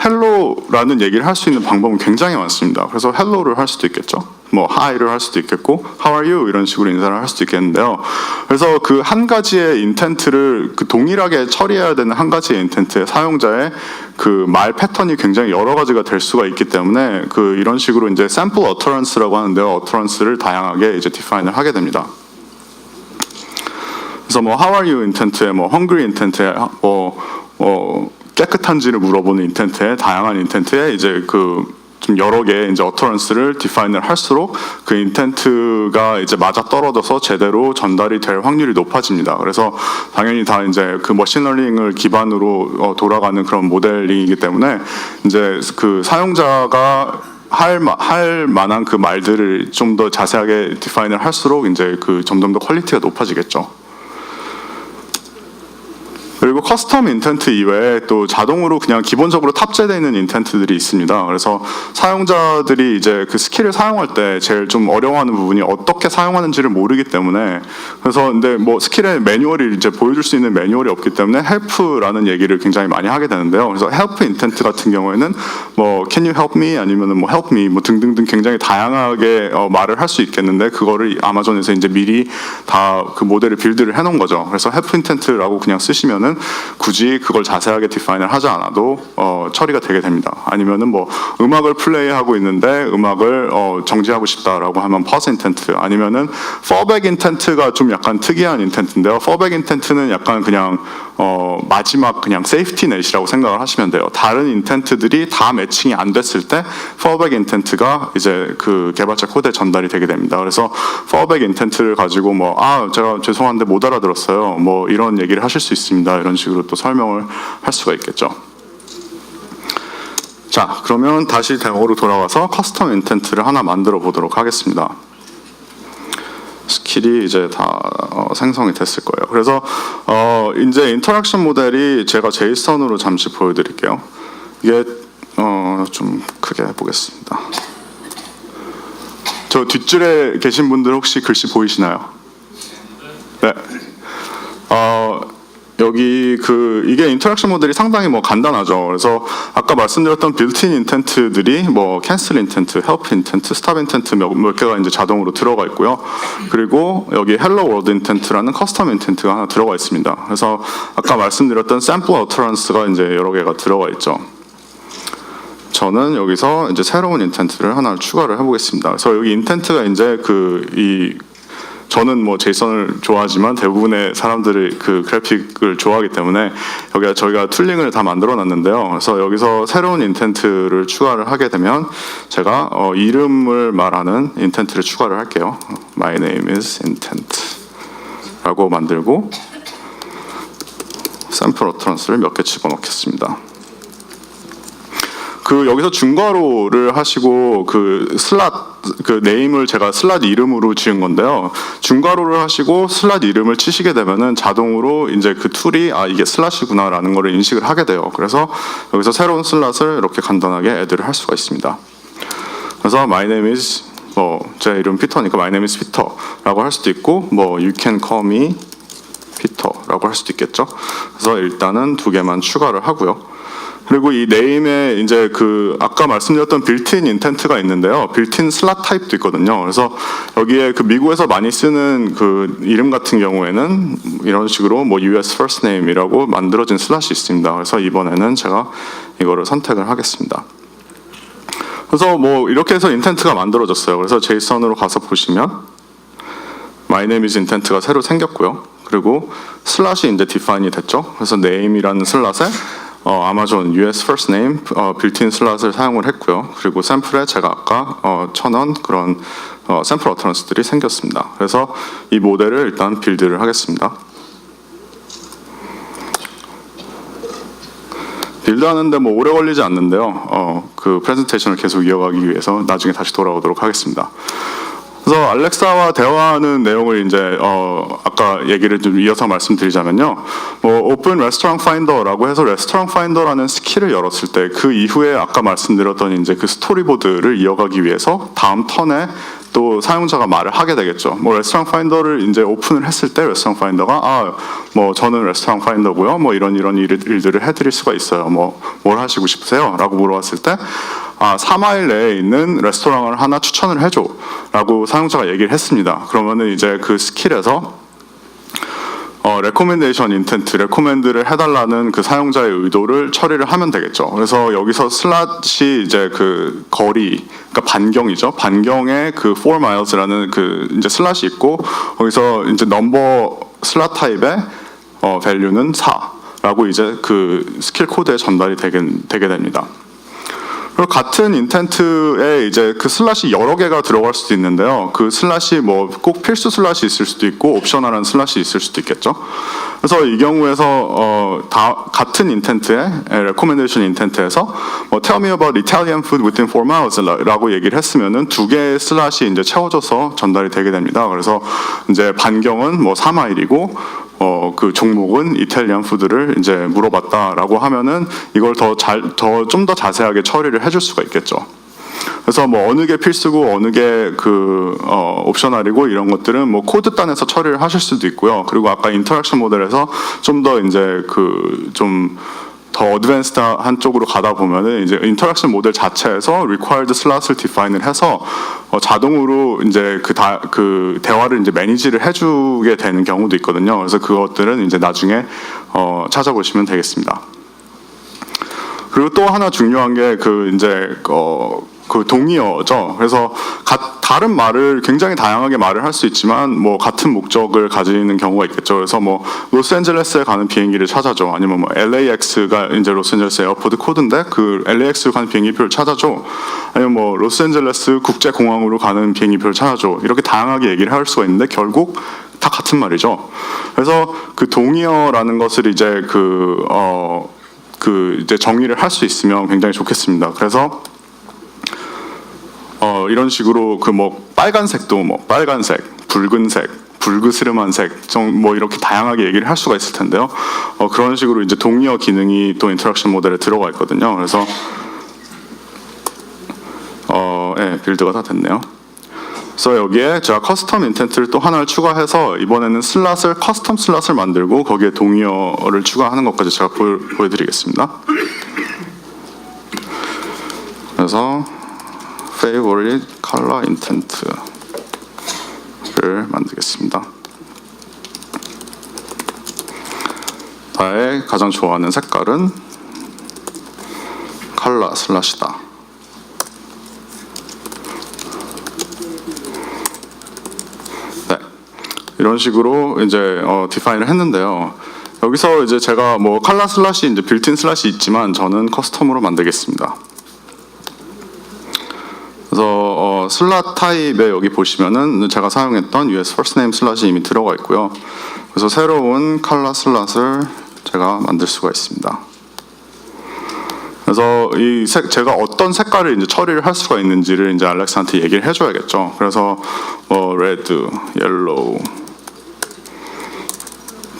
헬로라는 얘기를 할 수 있는 방법은 굉장히 많습니다. 그래서 헬로를 할 수도 있겠죠. 뭐 하이를 할 수도 있겠고 how are you 이런 식으로 인사를 할 수도 있겠는데요. 그래서 그 한 가지의 인텐트를 그 동일하게 처리해야 되는 한 가지의 인텐트의 사용자의 그 말 패턴이 굉장히 여러 가지가 될 수가 있기 때문에 그 이런 식으로 이제 sample utterance라고 하는데요. utterance를 다양하게 이제 define을 하게 됩니다. 그래서 뭐 how are you 인텐트에 뭐 hungry 인텐트에 깨끗한지를 물어보는 인텐트에 다양한 인텐트에 이제 그 좀 여러 개의 이제 utterance를 define을 할수록 그 인텐트가 이제 맞아 떨어져서 제대로 전달이 될 확률이 높아집니다. 그래서 당연히 다 이제 그 머신러닝을 기반으로 돌아가는 그런 모델링이기 때문에 이제 그 사용자가 할 만한 그 말들을 좀 더 자세하게 디파인을 할수록 이제 그 점점 더 퀄리티가 높아지겠죠. 그리고 커스텀 인텐트 이외에 또 자동으로 그냥 기본적으로 탑재되어 있는 인텐트들이 있습니다. 그래서 사용자들이 이제 그 스킬을 사용할 때 제일 좀 어려워하는 부분이 어떻게 사용하는지를 모르기 때문에 그래서 근데 뭐 스킬의 매뉴얼이 이제 보여줄 수 있는 매뉴얼이 없기 때문에 help라는 얘기를 굉장히 많이 하게 되는데요. 그래서 help 인텐트 같은 경우에는 뭐 can you help me 아니면은 뭐 help me 뭐 등등등 굉장히 다양하게 말을 할 수 있겠는데 그거를 아마존에서 이제 미리 다 그 모델을 빌드를 해놓은 거죠. 그래서 help 인텐트라고 그냥 쓰시면은 굳이 그걸 자세하게 디파인을 하지 않아도 처리가 되게 됩니다. 아니면은 뭐 음악을 플레이하고 있는데 음악을 정지하고 싶다라고 하면 pause 인텐트 아니면은 fallback 인텐트가 좀 약간 특이한 인텐트인데요. fallback 인텐트는 약간 그냥 마지막 그냥 세이프티 넷이라고 생각을 하시면 돼요. 다른 인텐트들이 다 매칭이 안 됐을 때 fallback 인텐트가 이제 그 개발자 코드에 전달이 되게 됩니다. 그래서 fallback 인텐트를 가지고 뭐 제가 죄송한데 못 알아들었어요. 뭐 이런 얘기를 하실 수 있습니다. 이런 식으로 또 설명을 할 수가 있겠죠. 자, 그러면 다시 데모로 돌아와서 커스텀 인텐트를 하나 만들어 보도록 하겠습니다. 스킬이 이제 다 생성이 됐을 거예요. 그래서 이제 인터랙션 모델이 제가 제이선으로 잠시 보여드릴게요. 이게 좀 크게 해보겠습니다. 저 뒷줄에 계신 분들 혹시 글씨 보이시나요? 네. 여기 이게 인터랙션 모델이 상당히 뭐 간단하죠. 그래서 아까 말씀드렸던 빌트인 인텐트들이 뭐 캔슬 인텐트, 헬프 인텐트, 스탑 인텐트 몇 개가 이제 자동으로 들어가 있고요. 그리고 여기 헬로 월드 인텐트라는 커스텀 인텐트가 하나 들어가 있습니다. 그래서 아까 말씀드렸던 샘플 어터런스가 이제 여러 개가 들어가 있죠. 저는 여기서 이제 새로운 인텐트를 하나 추가를 해보겠습니다. 그래서 여기 인텐트가 이제 저는 뭐 제이선을 좋아하지만 대부분의 사람들이 그 그래픽을 좋아하기 때문에 여기가 저희가 툴링을 다 만들어 놨는데요. 그래서 여기서 새로운 인텐트를 추가를 하게 되면 제가 이름을 말하는 인텐트를 추가를 할게요. My name is intent 라고 만들고 샘플 어터런스를 몇 개 집어넣겠습니다. 여기서 중괄호를 하시고 네임을 제가 슬롯 이름으로 지은 건데요. 중괄호를 하시고 슬롯 이름을 치시게 되면은 자동으로 이제 그 툴이 이게 슬롯이구나라는 거를 인식을 하게 돼요. 그래서 여기서 새로운 슬롯을 이렇게 간단하게 애드를 할 수가 있습니다. 그래서 my name is 제 이름 피터니까 my name is Peter라고 할 수도 있고 you can call me Peter라고 할 수도 있겠죠. 그래서 일단은 2개만 추가를 하고요. 그리고 이 네임에 이제 아까 말씀드렸던 빌트인 인텐트가 있는데요. 빌트인 슬롯 타입도 있거든요. 그래서 여기에 미국에서 많이 쓰는 이름 같은 경우에는 이런 식으로 US first name이라고 만들어진 슬롯이 있습니다. 그래서 이번에는 제가 이거를 선택을 하겠습니다. 그래서 이렇게 해서 인텐트가 만들어졌어요. 그래서 제이선으로 가서 보시면 my name is intent가 새로 생겼고요. 그리고 슬롯이 이제 define이 됐죠. 그래서 name이라는 슬롯에 아마존 US first name 빌트인 슬롯을 사용을 했고요. 그리고 샘플에 제가 아까 1000원 그런 샘플 어터런스들이 생겼습니다. 그래서 이 모델을 일단 빌드를 하겠습니다. 빌드하는데 뭐 오래 걸리지 않는데요. 그 프레젠테이션을 계속 이어가기 위해서 나중에 다시 돌아오도록 하겠습니다. 그래서 알렉사와 대화하는 내용을 이제 아까 얘기를 좀 이어서 말씀드리자면요. 뭐 오픈 레스토랑 파인더라고 해서 레스토랑 파인더라는 스킬을 열었을 때 그 이후에 아까 말씀드렸던 이제 그 스토리보드를 이어가기 위해서 다음 턴에 또 사용자가 말을 하게 되겠죠. 뭐 레스토랑 파인더를 이제 오픈을 했을 때 레스토랑 파인더가 뭐 저는 레스토랑 파인더고요. 뭐 이런 일들을 해드릴 수가 있어요. 뭐 뭘 하시고 싶으세요? 라고 물어봤을 때 4마일 내에 있는 레스토랑을 하나 추천을 해줘 라고 사용자가 얘기를 했습니다. 그러면은 이제 그 스킬에서 레코멘데이션 인텐트, 레코멘드를 해달라는 그 사용자의 의도를 처리를 하면 되겠죠. 그래서 여기서 슬롯이 이제 그 거리, 그러니까 반경이죠. 반경에 그 4 miles라는 그 이제 슬롯이 있고 거기서 이제 넘버 슬롯 타입의 value는 4라고 이제 그 스킬 코드에 전달이 되게 됩니다. 그리고 같은 인텐트에 이제 그 슬롯이 여러 개가 들어갈 수도 있는데요. 그 슬롯이 뭐 꼭 필수 슬롯이 있을 수도 있고 옵셔널한 슬롯이 있을 수도 있겠죠. 그래서 이 경우에서 다 같은 인텐트에 레코멘데이션 인텐트에서 뭐 tell me about Italian food within 4 miles라고 얘기를 했으면은 두 개의 슬롯이 이제 채워져서 전달이 되게 됩니다. 그래서 이제 반경은 뭐 4마일이고 그 종목은 이탈리안 푸드를 이제 물어봤다라고 하면은 이걸 좀 더 자세하게 처리를 해줄 수가 있겠죠. 그래서 뭐 어느 게 필수고 어느 게 그 옵셔널이고 이런 것들은 뭐 코드단에서 처리를 하실 수도 있고요. 그리고 아까 인터랙션 모델에서 좀 더 이제 그 좀 더 어드밴스드한 쪽으로 가다 보면은 이제 인터랙션 모델 자체에서 required slot을 define을 해서 자동으로 이제 그 대화를 이제 매니지를 해주게 되는 경우도 있거든요. 그래서 그것들은 이제 나중에 찾아보시면 되겠습니다. 그리고 또 하나 중요한 게 그 이제 그 동의어죠. 그래서 다른 말을 굉장히 다양하게 말을 할 수 있지만 뭐 같은 목적을 가지는 경우가 있겠죠. 그래서 뭐 로스앤젤레스에 가는 비행기를 찾아줘. 아니면 뭐 LAX가 이제 로스앤젤레스 에어포트 코드인데 그 LAX로 가는 비행기표를 찾아줘. 아니면 뭐 로스앤젤레스 국제공항으로 가는 비행기표를 찾아줘. 이렇게 다양하게 얘기를 할 수가 있는데 결국 다 같은 말이죠. 그래서 그 동의어라는 것을 이제 이제 정의를 할 수 있으면 굉장히 좋겠습니다. 그래서 이런 식으로 그 뭐 빨간색도 뭐 빨간색, 붉은색, 불그스름한색, 뭐 이렇게 다양하게 얘기를 할 수가 있을 텐데요. 그런 식으로 이제 동의어 기능이 또 인터랙션 모델에 들어가 있거든요. 그래서 빌드가 다 됐네요. 그래서 여기에 제가 커스텀 인텐트를 또 하나를 추가해서 이번에는 커스텀 슬롯을 만들고 거기에 동의어를 추가하는 것까지 제가 보여드리겠습니다. 그래서 favorite color intent를 만들겠습니다. 나의 가장 좋아하는 색깔은 color 슬롯이다. 이런 식으로 이제 디파인을 했는데요. 여기서 이제 제가 뭐 컬러 슬롯이 이제 빌트인 슬롯이 있지만 저는 커스텀으로 만들겠습니다. 그래서 슬롯 타입에 여기 보시면은 제가 사용했던 US first name 슬롯이 이미 들어가 있고요. 그래서 새로운 컬러 슬롯을 제가 만들 수가 있습니다. 그래서 제가 어떤 색깔을 이제 처리를 할 수가 있는지를 이제 알렉스한테 얘기를 해줘야겠죠. 그래서 레드, 옐로우,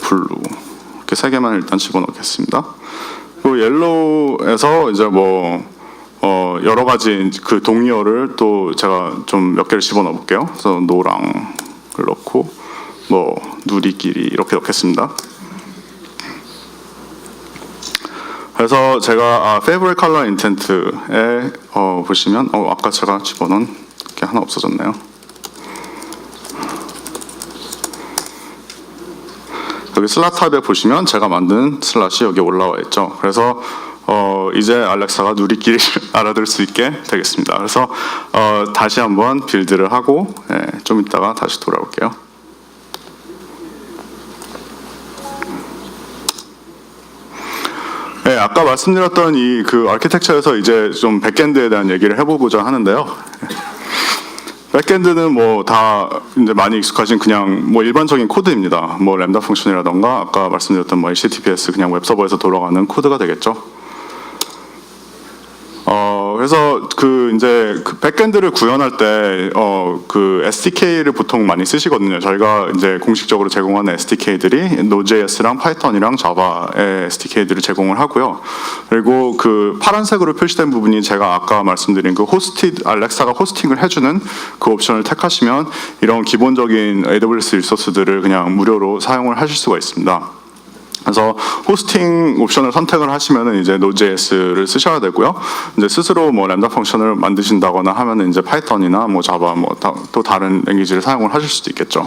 블루 이렇게 세 개만 일단 집어넣겠습니다. 그리고 옐로우에서 이제 뭐 여러 가지 그 동의어를 또 제가 좀 몇 개를 집어넣어 볼게요. 그래서 노랑을 넣고 뭐 누리끼리 이렇게 넣겠습니다. 그래서 제가 favorite color intent에 보시면 아까 제가 집어넣은 게 하나 없어졌네요. 여기 슬롯 탑에 보시면 제가 만든 슬롯이 여기 올라와 있죠. 그래서 이제 알렉사가 누리끼리 알아들 수 있게 되겠습니다. 그래서 다시 한번 빌드를 하고 좀 이따가 다시 돌아올게요. 네, 아까 말씀드렸던 이 그 아키텍처에서 이제 좀 백엔드에 대한 얘기를 해보고자 하는데요. 백엔드는 뭐 다 이제 많이 익숙하신 그냥 뭐 일반적인 코드입니다. 뭐 램다 펑션이라던가 아까 말씀드렸던 뭐 HTTPS 그냥 웹서버에서 돌아가는 코드가 되겠죠. 그래서 그 이제 그 백엔드를 구현할 때 그 SDK를 보통 많이 쓰시거든요. 저희가 이제 공식적으로 제공하는 SDK들이 Node.js랑 파이썬이랑 자바의 SDK들을 제공을 하고요. 그리고 그 파란색으로 표시된 부분이 제가 아까 말씀드린 그 알렉사가 호스팅을 해주는 그 옵션을 택하시면 이런 기본적인 AWS 리소스들을 그냥 무료로 사용을 하실 수가 있습니다. 그래서 호스팅 옵션을 선택을 하시면은 이제 Node.js를 쓰셔야 되고요. 이제 스스로 뭐 램다 펑션을 만드신다거나 하면은 이제 파이썬이나 뭐 자바 뭐 또 다른 랭귀지를 사용을 하실 수도 있겠죠.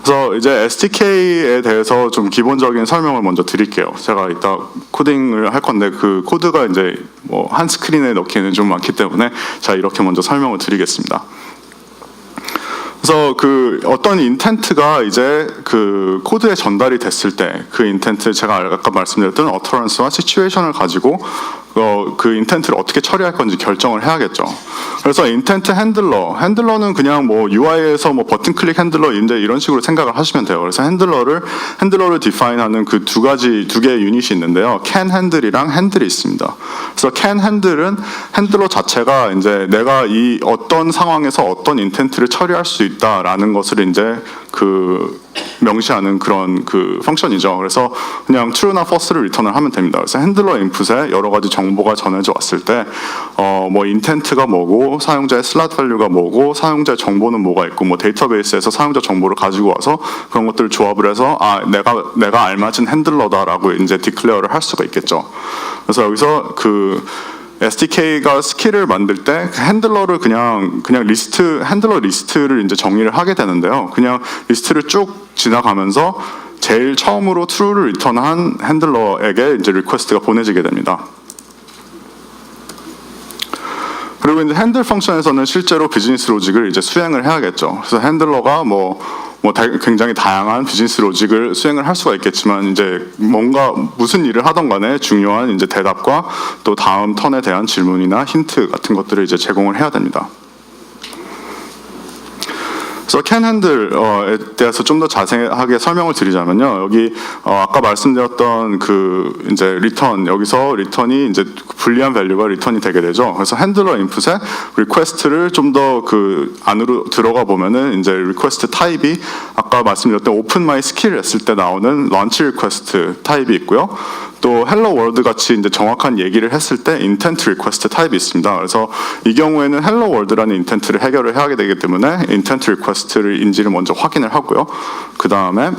그래서 이제 SDK에 대해서 좀 기본적인 설명을 먼저 드릴게요. 제가 이따 코딩을 할 건데 그 코드가 이제 뭐 한 스크린에 넣기에는 좀 많기 때문에 자 이렇게 먼저 설명을 드리겠습니다. 그래서 그 어떤 인텐트가 이제 그 코드에 전달이 됐을 때 그 인텐트 제가 아까 말씀드렸던 어터런스와 시츄에이션을 가지고 그 인텐트를 어떻게 처리할 건지 결정을 해야겠죠. 그래서 인텐트 핸들러는 그냥 뭐 UI에서 뭐 버튼 클릭 핸들러인데 이런 식으로 생각을 하시면 돼요. 그래서 핸들러를 디파인하는 그 두 개의 유닛이 있는데요. can handle이랑 handle이 있습니다. 그래서 can handle은 핸들러 자체가 이제 내가 이 어떤 상황에서 어떤 인텐트를 처리할 수 있다라는 것을 이제 그 명시하는 그런 그 펑션이죠. 그래서 그냥 true나 false를 리턴을 하면 됩니다. 그래서 핸들러 인풋에 여러 가지 정보가 전해져 왔을 때 뭐 인텐트가 뭐고 사용자의 슬롯 밸류가 뭐고 사용자의 정보는 뭐가 있고 뭐 데이터베이스에서 사용자 정보를 가지고 와서 그런 것들을 조합을 해서 내가 알맞은 핸들러다라고 이제 디클레어를 할 수가 있겠죠. 그래서 여기서 그 SDK가 스킬을 만들 때 핸들러를 그냥 핸들러 리스트를 이제 정의를 하게 되는데요. 그냥 리스트를 쭉 지나가면서 제일 처음으로 true를 리턴한 핸들러에게 이제 리퀘스트가 보내지게 됩니다. 그리고 이제 핸들 펑션에서는 실제로 비즈니스 로직을 이제 수행을 해야겠죠. 그래서 핸들러가 굉장히 다양한 비즈니스 로직을 수행을 할 수가 있겠지만 이제 뭔가 무슨 일을 하던 간에 중요한 이제 대답과 또 다음 턴에 대한 질문이나 힌트 같은 것들을 이제 제공을 해야 됩니다. 그래서 can handle에 대해서 좀 더 자세하게 설명을 드리자면요. 여기 아까 말씀드렸던 그 이제 return 여기서 return이 이제 불리한 밸류가 return이 되게 되죠. 그래서 핸들러 인풋에 request를 좀 더 그 안으로 들어가 보면은 이제 request 타입이 아까 말씀드렸던 open my skill 했을 때 나오는 launch request 타입이 있고요. 또 hello world 같이 이제 정확한 얘기를 했을 때 intent request 타입이 있습니다. 그래서 이 경우에는 hello world라는 인텐트를 해결을 해야 되기 때문에 intent request를 인지를 먼저 확인을 하고요. 그 다음에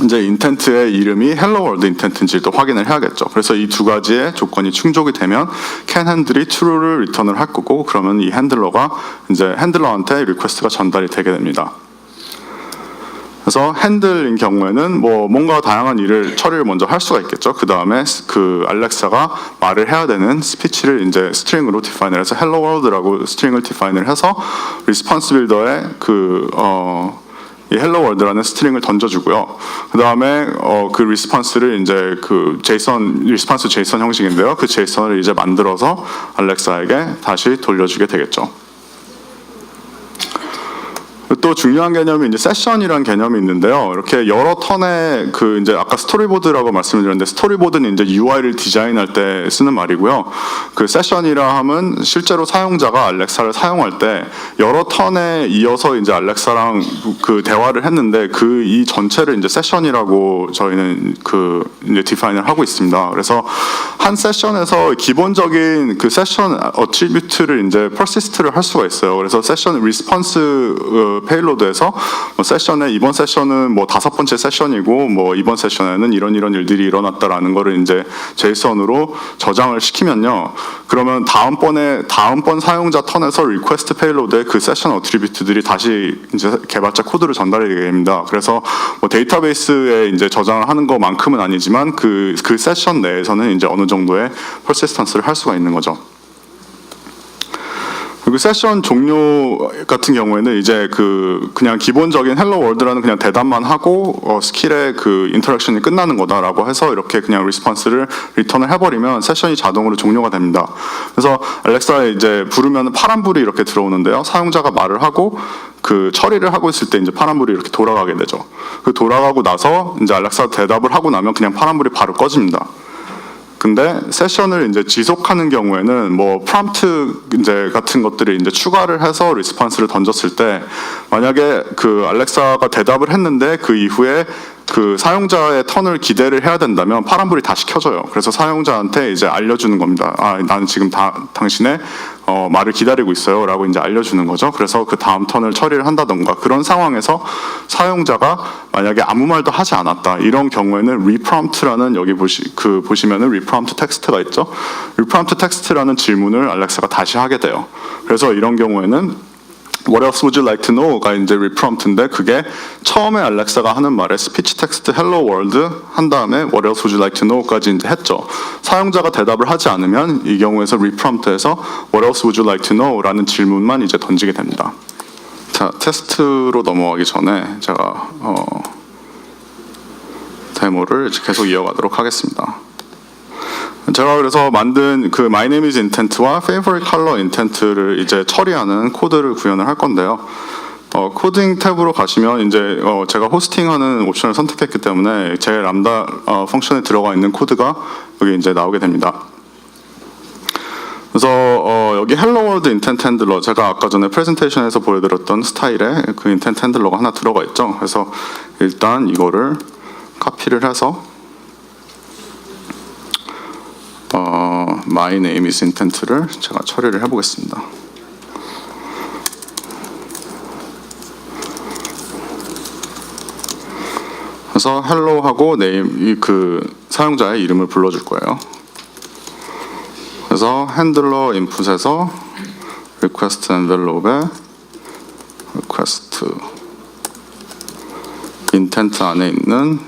이제 인텐트의 이름이 hello world 인텐트인지도 확인을 해야겠죠. 그래서 이 두 가지의 조건이 충족이 되면 can handle이 true를 리턴을 할 거고 그러면 이 핸들러가 이제 핸들러한테 리퀘스트가 전달이 되게 됩니다. 그래서 핸들인 경우에는 뭐 뭔가 다양한 처리를 먼저 할 수가 있겠죠. 그 다음에 그 알렉사가 말을 해야 되는 스피치를 이제 스트링으로 디파인을 해서 hello world라고 스트링을 디파인을 해서 리스폰스 빌더에 이 hello world라는 스트링을 던져주고요. 그 다음에 그 리스폰스를 이제 그 리스폰스 제이슨 형식인데요. 그 제이슨을 이제 만들어서 알렉사에게 다시 돌려주게 되겠죠. 또 중요한 개념이 이제 세션이라는 개념이 있는데요. 이렇게 여러 턴의 그 이제 아까 스토리보드라고 말씀드렸는데 스토리보드는 이제 UI를 디자인할 때 쓰는 말이고요. 그 세션이라 함은 실제로 사용자가 알렉사를 사용할 때 여러 턴에 이어서 이제 알렉사랑 그 대화를 했는데 그 이 전체를 이제 세션이라고 저희는 그 이제 디파인을 하고 있습니다. 그래서 한 세션에서 기본적인 그 세션 어트리뷰트를 이제 퍼시스트를 할 수가 있어요. 그래서 세션 리스폰스 페일로드에서 세션에 이번 세션은 뭐 5번째 세션이고 뭐 이번 세션에는 이런 일들이 일어났다라는 거를 이제 제이슨으로 저장을 시키면요. 그러면 다음번 사용자 턴에서 리퀘스트 페일로드에 그 세션 어트리뷰트들이 다시 이제 개발자 코드를 전달하게 됩니다. 그래서 뭐 데이터베이스에 이제 저장을 하는 것만큼은 아니지만 그 세션 내에서는 이제 어느 정도의 퍼시스턴스를 할 수가 있는 거죠. 그리고 세션 종료 같은 경우에는 이제 그냥 기본적인 헬로 월드라는 그냥 대답만 하고 스킬의 그 인터랙션이 끝나는 거다라고 해서 이렇게 그냥 리스폰스를 리턴을 해버리면 세션이 자동으로 종료가 됩니다. 그래서 알렉사에 이제 부르면 파란불이 이렇게 들어오는데요. 사용자가 말을 하고 그 처리를 하고 있을 때 이제 파란불이 이렇게 돌아가게 되죠. 그 돌아가고 나서 이제 알렉사 대답을 하고 나면 그냥 파란불이 바로 꺼집니다. 근데 세션을 이제 지속하는 경우에는 뭐 프롬프트 이제 같은 것들을 이제 추가를 해서 리스폰스를 던졌을 때 만약에 그 알렉사가 대답을 했는데 그 이후에 그 사용자의 턴을 기대를 해야 된다면 파란불이 다시 켜져요. 그래서 사용자한테 이제 알려주는 겁니다. 아, 나는 지금 당신의 말을 기다리고 있어요라고 이제 알려주는 거죠. 그래서 그 다음 턴을 처리를 한다던가 그런 상황에서 사용자가 만약에 아무 말도 하지 않았다 이런 경우에는 reprompt라는 여기 보시면은 reprompt 텍스트가 있죠. reprompt 텍스트라는 질문을 알렉사가 다시 하게 돼요. 그래서 이런 경우에는 What else would you like to know가 이제 reprompt인데 그게 처음에 알렉사가 하는 말에 스피치 텍스트 hello world 한 다음에 What else would you like to know까지 이제 했죠. 사용자가 대답을 하지 않으면 이 경우에서 reprompt에서 What else would you like to know라는 질문만 이제 던지게 됩니다. 자, 테스트로 넘어가기 전에 제가 데모를 이제 계속 이어가도록 하겠습니다. 제가 그래서 만든 그 My Name is Intent와 Favorite Color Intent를 이제 처리하는 코드를 구현을 할 건데요. 코딩 탭으로 가시면 이제 제가 호스팅하는 옵션을 선택했기 때문에 제 람다 펑션에 들어가 있는 코드가 여기 이제 나오게 됩니다. 그래서 여기 Hello World Intent Handler 제가 아까 전에 프레젠테이션에서 보여드렸던 스타일의 그 Intent Handler가 하나 들어가 있죠. 그래서 일단 이거를 카피를 해서 My name is intent를 제가 처리를 해보겠습니다. 그래서 hello 하고 name 그 사용자의 이름을 불러줄 거예요. 그래서 handler input에서 request envelope에 request intent 안에 있는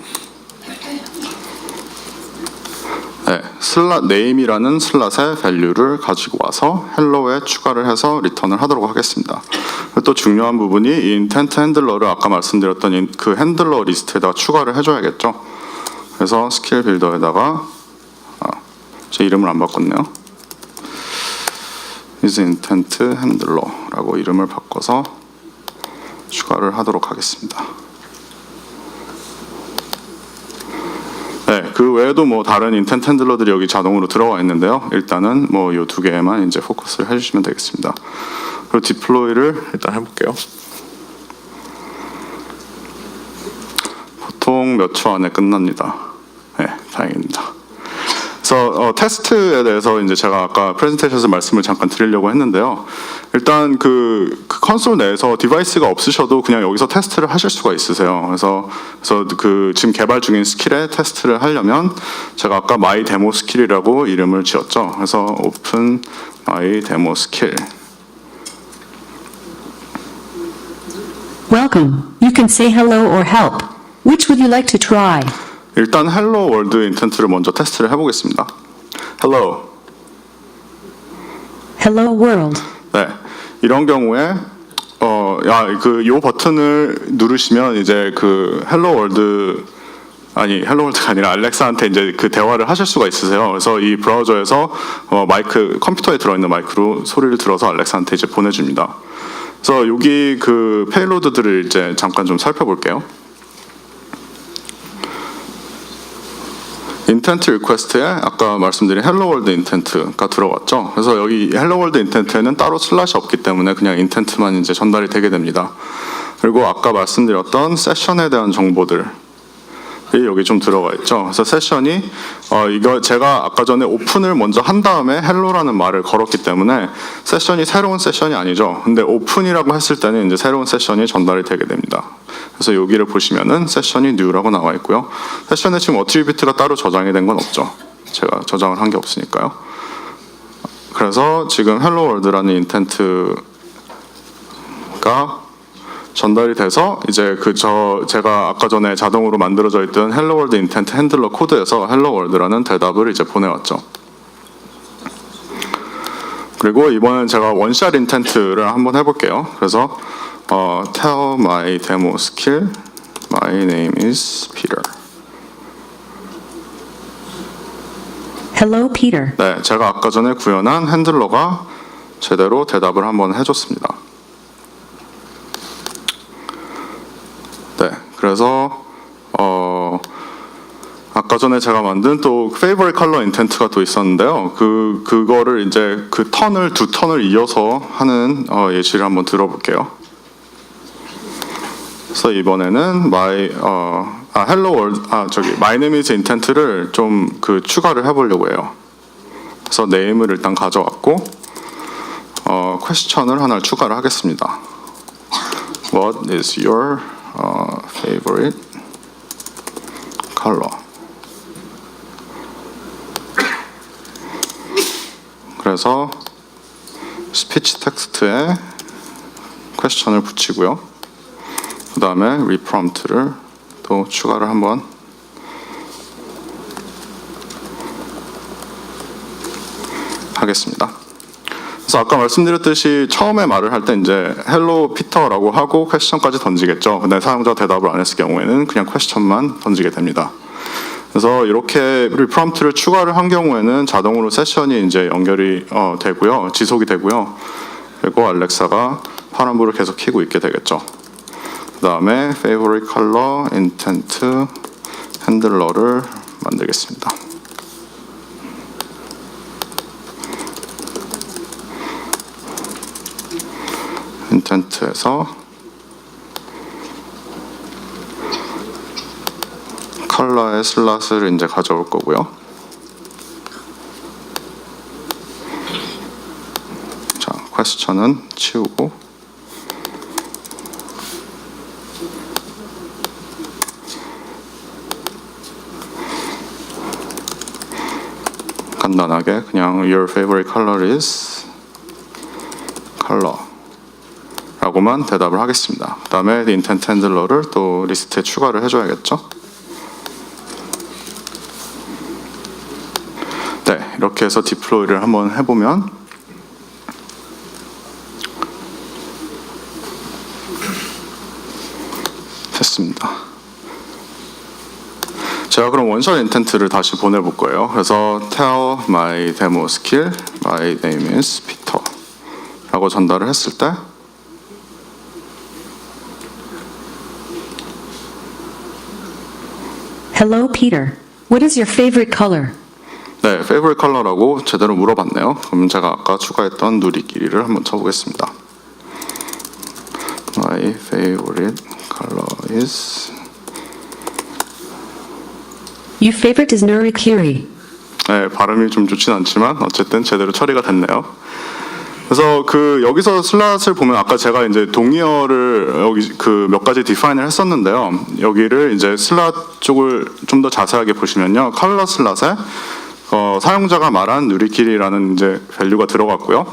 name이라는 슬롯의 value를 가지고 와서 hello에 추가를 해서 리턴을 하도록 하겠습니다. 또 중요한 부분이 이 intent handler를 아까 말씀드렸던 그 핸들러 리스트에다가 추가를 해줘야겠죠. 그래서 스킬 빌더에다가 제 이름을 안 바꿨네요. is intent handler라고 이름을 바꿔서 추가를 하도록 하겠습니다. 네, 그 외에도 뭐 다른 인텐트 핸들러들이 여기 자동으로 들어와 있는데요. 일단은 뭐 이 두 개만 이제 포커스를 해주시면 되겠습니다. 그리고 디플로이를 일단 해볼게요. 보통 몇 초 안에 끝납니다. 네, 다행입니다. 그래서 테스트에 대해서 이제 제가 아까 프레젠테이션에서 말씀을 잠깐 드리려고 했는데요. 일단 그 컨솔 내에서 디바이스가 없으셔도 그냥 여기서 테스트를 하실 수가 있으세요. 그래서 그 지금 개발 중인 스킬에 테스트를 하려면 제가 아까 my demo skill이라고 이름을 지었죠. 그래서 open my demo skill. Welcome. You can say hello or help. Which would you like to try? 일단 hello world intent를 먼저 테스트를 해보겠습니다. hello. Hello world. 네, 이런 경우에 요 버튼을 누르시면 이제 그 hello world가 아니라 알렉사한테 이제 그 대화를 하실 수가 있으세요. 그래서 이 브라우저에서 마이크 컴퓨터에 들어있는 마이크로 소리를 들어서 알렉사한테 이제 보내줍니다. 그래서 여기 그 페일로드들을 이제 잠깐 좀 살펴볼게요. 인텐트 리퀘스트에 아까 말씀드린 헬로 월드 인텐트가 들어왔죠. 그래서 여기 헬로 월드 인텐트에는 따로 슬롯이 없기 때문에 그냥 인텐트만 이제 전달이 되게 됩니다. 그리고 아까 말씀드렸던 세션에 대한 정보들이 여기 좀 들어가 있죠. 그래서 세션이 이거 제가 아까 전에 오픈을 먼저 한 다음에 헬로라는 말을 걸었기 때문에 세션이 새로운 세션이 아니죠. 근데 오픈이라고 했을 때는 이제 새로운 세션이 전달이 되게 됩니다. 그래서 여기를 보시면은 세션이 new라고 나와 있고요. 세션에 지금 어트리뷰트가 따로 저장이 된 건 없죠. 제가 저장을 한 게 없으니까요. 그래서 지금 hello world라는 인텐트가 전달이 돼서 이제 제가 아까 전에 자동으로 만들어져 있던 hello world intent 핸들러 코드에서 hello world라는 대답을 이제 보내왔죠. 그리고 이번엔 제가 원샷 인텐트를 한번 해볼게요. 그래서 tell my demo skill, my name is Peter. Hello, Peter. 네, 제가 아까 전에 구현한 핸들러가 제대로 대답을 한번 해줬습니다. 네, 그래서 아까 전에 제가 만든 또 favorite color intent가 또 있었는데요. 그거를 이제 그 두 턴을 이어서 하는 예시를 한번 들어볼게요. 그래서 이번에는 hello world, my name is intent를 좀 추가를 해보려고 해요. 그래서 name을 일단 가져왔고, question을 하나 추가를 하겠습니다. What is your favorite color? 그래서 스피치 텍스트에 question을 붙이고요. 그 다음에 reprompt를 또 추가를 한번 하겠습니다. 그래서 아까 말씀드렸듯이 처음에 말을 할 때 이제 hello Peter라고 하고 question까지 던지겠죠. 근데 사용자 대답을 안 했을 경우에는 그냥 question만 던지게 됩니다. 그래서 이렇게 리프롬프트를 추가를 한 경우에는 자동으로 세션이 이제 연결이 되고요, 지속이 되고요. 그리고 알렉사가 파란불을 계속 켜고 있게 되겠죠. 그 다음에 favorite color intent 핸들러를 만들겠습니다. intent에서 컬러의 슬롯을 이제 가져올 거고요. 자, question은 치우고 간단하게 그냥 your favorite color is color 라고만 대답을 하겠습니다. 그 다음에 intent handler를 또 리스트에 추가를 해줘야겠죠. 네, 이렇게 해서 디플로이를 한번 해보면 됐습니다. 제가 그럼 원샷 인텐트를 다시 보내볼 거예요. 그래서 tell my demo skill, my name is Peter 라고 전달을 했을 때 Hello, Peter. What is your favorite color? 네, favorite color라고 제대로 물어봤네요. 그럼 제가 아까 추가했던 누리끼리를 한번 쳐보겠습니다. My favorite color is Your favorite is Nurikiri. 네, 발음이 좀 좋진 않지만 어쨌든 제대로 처리가 됐네요. 그래서 여기서 슬롯을 보면 아까 제가 이제 동의어를 여기 몇 가지 디파인을 했었는데요. 여기를 이제 슬롯 쪽을 좀 더 자세하게 보시면요. 컬러 슬롯에 사용자가 말한 누리끼리라는 이제 밸류가 들어갔고요.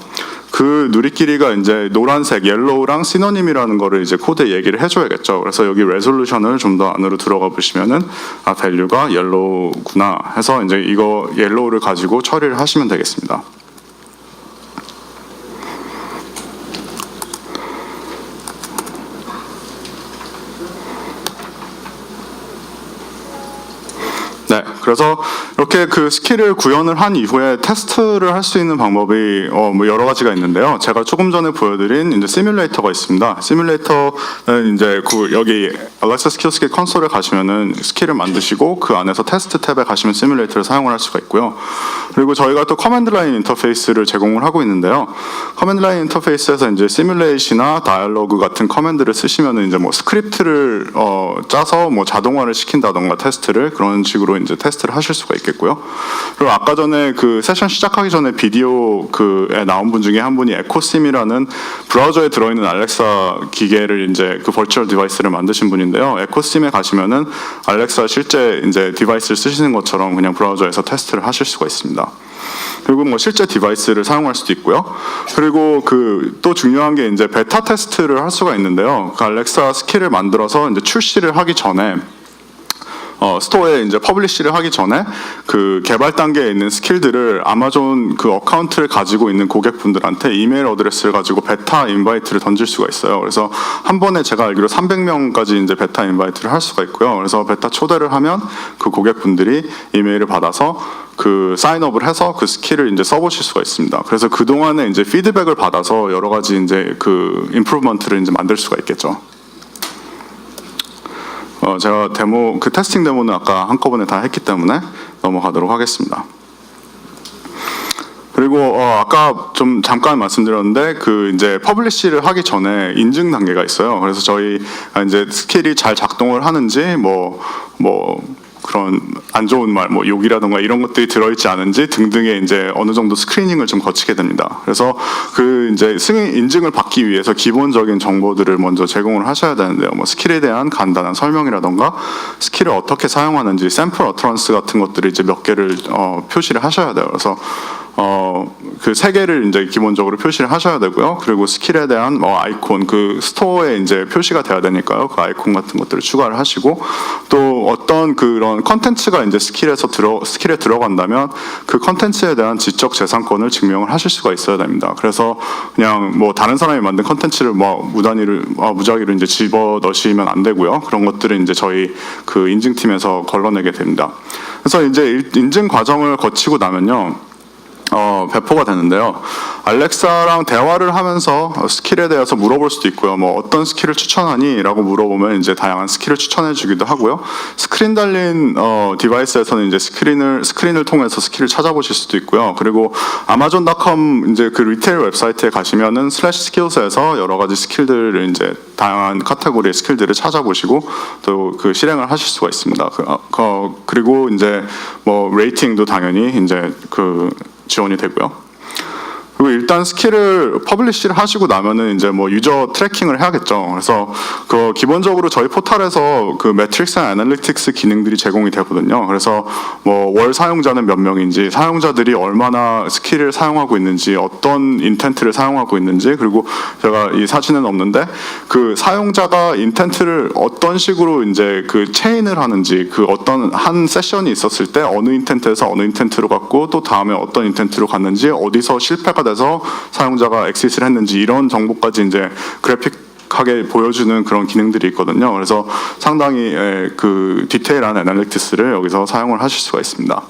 그 누리끼리가 이제 노란색, 옐로우랑 시노님이라는 거를 이제 코드에 얘기를 해줘야겠죠. 그래서 여기 레솔루션을 좀 더 안으로 들어가 보시면은 밸류가 옐로우구나 해서 이제 이거 옐로우를 가지고 처리를 하시면 되겠습니다. 네, 그래서 이렇게 스킬을 구현을 한 이후에 테스트를 할 수 있는 방법이 뭐 여러 가지가 있는데요. 제가 조금 전에 보여드린 이제 시뮬레이터가 있습니다. 시뮬레이터는 이제 여기 알렉사 스킬 콘솔에 가시면은 스킬을 만드시고 그 안에서 테스트 탭에 가시면 시뮬레이터를 사용을 할 수가 있고요. 그리고 저희가 또 커맨드 라인 인터페이스를 제공을 하고 있는데요. 커맨드 라인 인터페이스에서 이제 시뮬레이시나 다이얼로그 같은 커맨드를 쓰시면은 이제 뭐 스크립트를 짜서 뭐 자동화를 시킨다던가 테스트를 그런 식으로 이제 테스트를 하실 수가 있겠고요. 그리고 아까 전에 세션 시작하기 전에 비디오에 나온 분 중에 한 분이 에코심이라는 브라우저에 들어있는 알렉사 기계를 이제 버추얼 디바이스를 만드신 분인데요. 에코심에 가시면은 알렉사 실제 이제 디바이스를 쓰시는 것처럼 그냥 브라우저에서 테스트를 하실 수가 있습니다. 그리고 뭐 실제 디바이스를 사용할 수도 있고요. 그리고 또 중요한 게 이제 베타 테스트를 할 수가 있는데요. 알렉사 스킬을 만들어서 이제 출시를 하기 전에 스토어에 이제 퍼블리시를 하기 전에 그 개발 단계에 있는 스킬들을 아마존 그 어카운트를 가지고 있는 고객분들한테 이메일 어드레스를 가지고 베타 인바이트를 던질 수가 있어요. 그래서 한 번에 제가 알기로 300명까지 이제 베타 인바이트를 할 수가 있고요. 그래서 베타 초대를 하면 그 고객분들이 이메일을 받아서 그 사인업을 해서 그 스킬을 이제 써보실 수가 있습니다. 그래서 그 동안에 이제 피드백을 받아서 여러 가지 이제 그 임프루먼트를 이제 만들 수가 있겠죠. 제가 데모 그 테스팅 데모는 아까 한꺼번에 다 했기 때문에 넘어가도록 하겠습니다. 그리고 아까 좀 잠깐 말씀드렸는데 그 이제 퍼블리시를 하기 전에 인증 단계가 있어요. 그래서 저희 이제 스킬이 잘 작동을 하는지 뭐 그런 안 좋은 말, 뭐 욕이라든가 이런 것들이 들어있지 않은지 등등의 이제 어느 정도 스크리닝을 좀 거치게 됩니다. 그래서 그 이제 승인 인증을 받기 위해서 기본적인 정보들을 먼저 제공을 하셔야 되는데요. 뭐 스킬에 대한 간단한 설명이라든가 스킬을 어떻게 사용하는지 샘플 어터런스 같은 것들을 이제 몇 개를 표시를 하셔야 돼요. 그래서 그 세 개를 이제 기본적으로 표시를 하셔야 되고요. 그리고 스킬에 대한 아이콘, 그 스토어에 이제 표시가 돼야 되니까요. 그 아이콘 같은 것들을 추가를 하시고 또 어떤 그런 컨텐츠가 이제 스킬에 들어간다면 그 컨텐츠에 대한 지적 재산권을 증명을 하실 수가 있어야 됩니다. 그래서 그냥 뭐 다른 사람이 만든 컨텐츠를 무작위로 이제 집어 넣으시면 안 되고요. 그런 것들은 이제 저희 그 인증팀에서 걸러내게 됩니다. 그래서 이제 인증 과정을 거치고 나면요. 배포가 되는데요. 알렉사랑 대화를 하면서 스킬에 대해서 물어볼 수도 있고요. 뭐 어떤 스킬을 추천하니? 라고 물어보면 이제 다양한 스킬을 추천해 주기도 하고요. 스크린 달린 디바이스에서는 이제 스크린을 통해서 스킬을 찾아보실 수도 있고요. 그리고 아마존.com 이제 그 리테일 웹사이트에 가시면은 /skills에서 여러 가지 스킬들을 이제 다양한 카테고리의 스킬들을 찾아보시고 또 그 실행을 하실 수가 있습니다. 그리고 이제 뭐 레이팅도 당연히 이제 그 지원이 되고요. 그리고 일단 스킬을 퍼블리시를 하시고 나면은 이제 뭐 유저 트래킹을 해야겠죠. 그래서 그 기본적으로 저희 포털에서 그 매트릭스 애널리틱스 기능들이 제공이 되거든요. 그래서 뭐 월 사용자는 몇 명인지, 사용자들이 얼마나 스킬을 사용하고 있는지, 어떤 인텐트를 사용하고 있는지, 그리고 제가 이 사진은 없는데 그 사용자가 인텐트를 어떤 식으로 이제 그 체인을 하는지, 그 어떤 한 세션이 있었을 때 어느 인텐트에서 어느 인텐트로 갔고 또 다음에 어떤 인텐트로 갔는지, 어디서 실패가 돼서 사용자가 엑싯을 했는지 이런 정보까지 이제 그래픽하게 보여주는 그런 기능들이 있거든요. 그래서 상당히 그 디테일한 애널리틱스를 여기서 사용을 하실 수가 있습니다.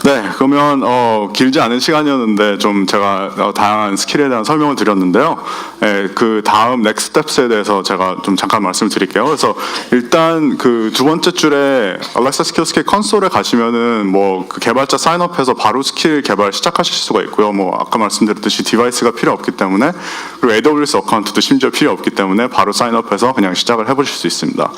네, 그러면 길지 않은 시간이었는데 좀 제가 다양한 스킬에 대한 설명을 드렸는데요. 그 다음 넥스트 스텝스에 대해서 제가 좀 잠깐 말씀드릴게요. 그래서 일단 그 두 번째 줄에 알렉사 스킬 컨솔에 가시면은 뭐 그 개발자 사인업해서 바로 스킬 개발 시작하실 수가 있고요. 뭐 아까 말씀드렸듯이 디바이스가 필요 없기 때문에, 그리고 AWS 어카운트도 심지어 필요 없기 때문에 바로 사인업해서 그냥 시작을 해보실 수 있습니다.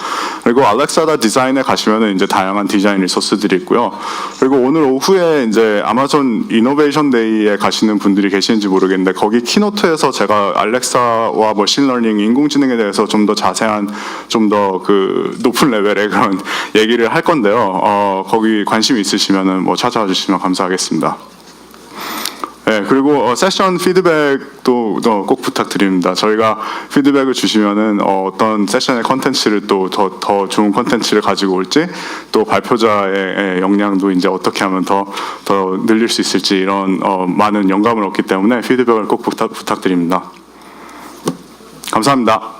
그리고 알렉사다 디자인에 가시면은 이제 다양한 디자인 리소스들이 있고요. 그리고 오늘 오후에 이제 아마존 이노베이션 데이에 가시는 분들이 계시는지 모르겠는데 거기 키노트에서 제가 알렉사와 머신러닝, 인공지능에 대해서 좀 더 자세한, 좀 더 그 높은 레벨의 그런 얘기를 할 건데요. 거기 관심 있으시면은 뭐 찾아와 주시면 감사하겠습니다. 네, 그리고 세션 피드백도 꼭 부탁드립니다. 저희가 피드백을 주시면은 어떤 세션의 컨텐츠를 또 더 좋은 컨텐츠를 가지고 올지, 또 발표자의 역량도 이제 어떻게 하면 더 늘릴 수 있을지, 이런 많은 영감을 얻기 때문에 피드백을 꼭 부탁드립니다. 감사합니다.